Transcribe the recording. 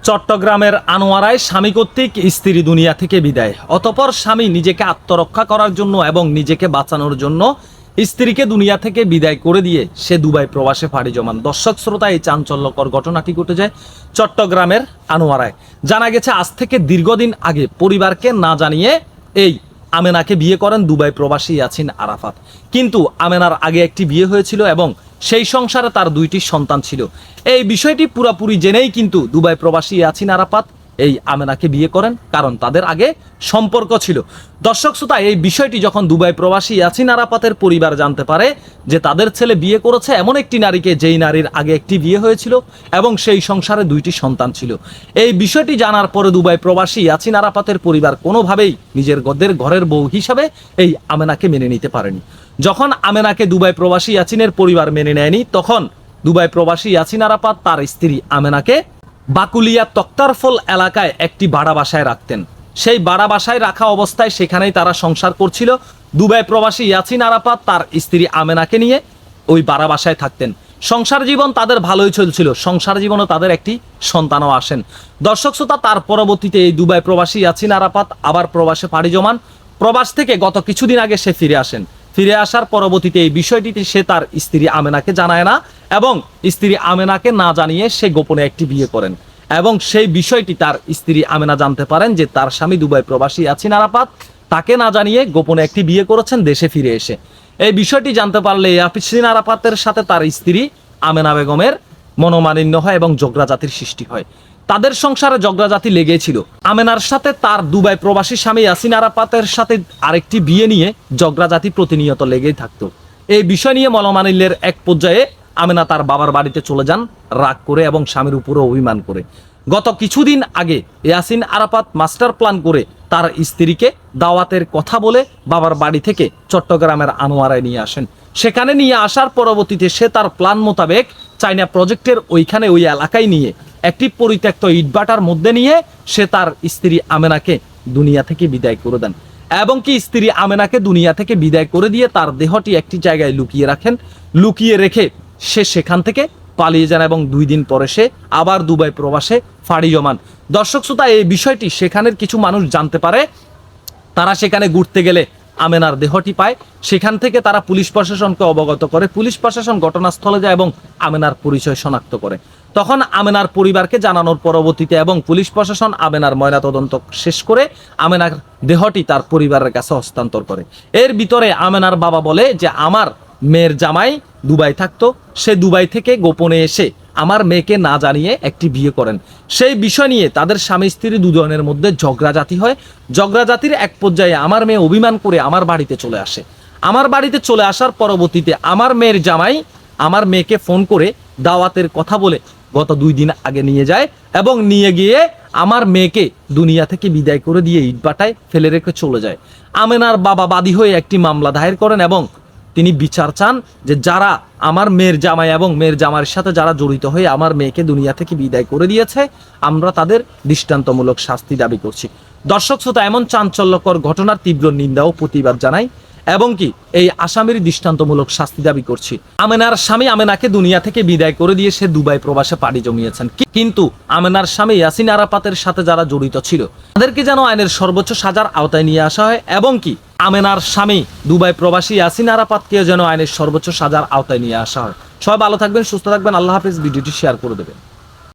চট্টগ্রামের আনোয়ারায় স্বামী কর্তৃক স্ত্রী দুনিয়া থেকে বিদায়। অতঃপর স্বামী নিজেকে আত্মরক্ষা করার জন্য এবং নিজেকে বাঁচানোর জন্য স্ত্রীকে দুনিয়া থেকে বিদায় করে দিয়ে সে দুবাই প্রবাসে পাড়ি জমান। দর্শক শ্রোতা, এই চাঞ্চল্যকর ঘটনাটি ঘটে যায় চট্টগ্রামের আনোয়ারায়। জানা গেছে আজ থেকে দীর্ঘদিন আগে পরিবারকে না জানিয়ে এই আমেনাকে বিয়ে করেন দুবাই প্রবাসী ইয়াসিন আরাফাত। কিন্তু আমেনার আগে একটি বিয়ে হয়েছিল এবং সেই সংসারে তার দুইটি সন্তান ছিল। এই বিষয়টি পুরোপুরি জেনেই কিন্তু দুবাই প্রবাসী ইয়াসিন আরাফাত এই আমেনাকে বিয়ে করেন, কারণ তাদের আগে সম্পর্ক ছিল। দর্শক শ্রোতা, এই বিষয়টি যখন দুবাই প্রবাসী ইয়াসিন আরাফাতের পরিবার জানতে পারে যে তাদের ছেলে বিয়ে করেছে এমন একটি নারীকে, যেই নারীর আগে একটি বিয়ে হয়েছিল এবং সেই সংসারে দুইটি সন্তান ছিল, এই বিষয়টি জানার পরে দুবাই প্রবাসী ইয়াসিন আরাফাতের পরিবার কোনোভাবেই নিজের ঘরের বউ হিসাবে এই আমেনাকে মেনে নিতে পারেনি। যখন আমেনাকে দুবাই প্রবাসী ইয়াসিনের পরিবার মেনে নেয়নি, তখন দুবাই প্রবাসী ইয়াসিন আরাফাত তার স্ত্রী আমেনাকে বাকুলিয়া তক্তারফল এলাকায় একটি ভাড়া বাসায় রাখতেন। সেই ভাড়া বাসায় রাখা অবস্থায় সেখানেই তারা সংসার করছিল। দুবাই প্রবাসী ইয়াসিন আরাফাত তার স্ত্রী আমেনাকে নিয়ে ওই ভাড়া বাসায় থাকতেন। সংসার জীবন তাদের ভালোই চলছিল। সংসার জীবনও তাদের একটি সন্তানও আসেন। দর্শক শ্রোতা, তার পরবর্তীতে এই দুবাই প্রবাসী ইয়াসিন আরাফাত আবার প্রবাসে পাড়ি জমান। প্রবাস থেকে গত কিছুদিন আগে সে ফিরে আসেন। ফিরে আসার পরবর্তীতে এই বিষয়টিতে সে তার স্ত্রী আমেনাকে জানায় না এবং স্ত্রী আমেনাকে না জানিয়ে সে গোপনে একটি বিয়ে করেন এবং সেই বিষয়টি তার স্ত্রী আমেনা জানতে পারেন যে তার স্বামী দুবাই প্রবাসী ইয়াসিন আরাফাত তাকে না জানিয়ে গোপনে একটি বিয়ে করেছেন দেশে ফিরে এসে। এই বিষয়টি জানতে পারলে ইয়াসিন আরাফাতের সাথে তার স্ত্রী আমেনা বেগমের মনোমালিন্য হয় এবং ঝগড়াঝাটির সৃষ্টি হয়। তাদের সংসারে ঝগড়াঝাটি লেগেছিল। আমেনার সাথে তার দুবাই প্রবাসী স্বামী ইয়াসিন আরাফাতের সাথে আরেকটি বিয়ে নিয়ে ঝগড়াঝাটি প্রতিনিয়ত লেগেই থাকতো। এই বিষয় নিয়ে মনোমালিন্যের এক পর্যায়ে আমেনা তার বাবার বাড়িতে চলে যান রাগ করে এবং স্বামীর উপরে অভিমান করে। গত কিছুদিন আগে ইয়াসিন আরাফাত মাস্টার প্ল্যান করে তার স্ত্রীকে দাওয়াতের কথা বলে বাবার বাড়ি থেকে চট্টগ্রামের আনোয়ারায় নিয়ে আসেন। সেখানে নিয়ে আসার পরবর্তীতে সে তার প্ল্যান মোতাবেক চায়না প্রজেক্টের ওইখানে ওই এলাকায় নিয়ে একটি পরিত্যক্ত ইটভাটার মধ্যে নিয়ে সে তার স্ত্রী আমেনাকে দুনিয়া থেকে বিদায় করে দেন এবং কি স্ত্রী আমেনাকে দুনিয়া থেকে বিদায় করে দিয়ে তার দেহটি একটি জায়গায় লুকিয়ে রাখেন। লুকিয়ে রেখে সে সেখান থেকে পালিয়ে যান এবং 2 দিন পরে সে আবার দুবাই প্রবাসে পাড়ি জমান। দর্শক শ্রোতা, এই বিষয়টি সেখানের কিছু মানুষ জানতে পারে। তারা সেখানে ঘুরতে গেলে আমেনার দেহটি পায়। সেখান থেকে তারা পুলিশ প্রশাসনকে অবগত করে। পুলিশ প্রশাসন ঘটনাস্থলে যায় এবং আমেনার পরিচয় শনাক্ত করে। তখন আমেনার পরিবারকে জানানোর পরবর্তীতে এবং পুলিশ প্রশাসন আমেনার ময়নাতদন্ত শেষ করে আমেনার দেহটি তার পরিবারের কাছে হস্তান্তর করে। এর ভিতরে আমেনার বাবা বলে যে আমার মেয়ের জামাই দুবাই থাকতো, সে দুবাই থেকে গোপনে এসে আমার মেয়েকে না জানিয়ে একটি বিয়ে করেন। সেই বিষয় নিয়ে তাদের স্বামী স্ত্রী দুজনের মধ্যে ঝগড়াঝাটি হয়। ঝগড়াঝাটির এক পর্যায়ে আমার মেয়ে অভিমান করে আমার বাড়িতে চলে আসে। আমার বাড়িতে চলে আসার পরবর্তীতে আমার মেয়ের জামাই আমার মেয়েকে ফোন করে দাওয়াতের কথা বলে গত 2 দিন আগে নিয়ে যায় এবং নিয়ে গিয়ে আমার মেয়েকে দুনিয়া থেকে বিদায় করে দিয়ে ইটভাটায় ফেলে রেখে চলে যায়। আমেনার বাবা বাদী হয়ে একটি মামলা দায়ের করেন এবং তিনি বিচার চান যে যারা আমার মেয়ের জামাই এবং মেয়ের জামাইয়ের সাথে যারা জড়িত হয়ে আমার মেয়েকে দুনিয়া থেকে বিদায় করে দিয়েছে, আমরা তাদের দৃষ্টান্তমূলক শাস্তি দাবি করছি। দর্শক শ্রোতা, এমন চাঞ্চল্যকর ঘটনার তীব্র নিন্দা ও প্রতিবাদ জানাই এবং কি এই আসামির দৃষ্টান্তমূলক শাস্তি দাবি করছি। আমেনার স্বামী আমেনাকে দুনিয়া থেকে বিদায় করে দিয়ে সে দুবাই প্রবাসে পাড়ি জমিয়েছেন, কিন্তু আমেনার স্বামী ইয়াসিন আরাফাতের সাথে যারা জড়িত ছিল তাদেরকে যেন আইনের সর্বোচ্চ সাজার আওতায় নিয়ে আসা হয় এবং কি আমেনার স্বামী দুবাই প্রবাসী ইয়াসিন আরাফাতকেও যেন আইনের সর্বোচ্চ সাজার আওতায় নিয়ে আসা হয়। সবাই ভালো থাকবেন, সুস্থ থাকবেন। আল্লাহ হাফেজ। ভিডিওটি শেয়ার করে দেবেন।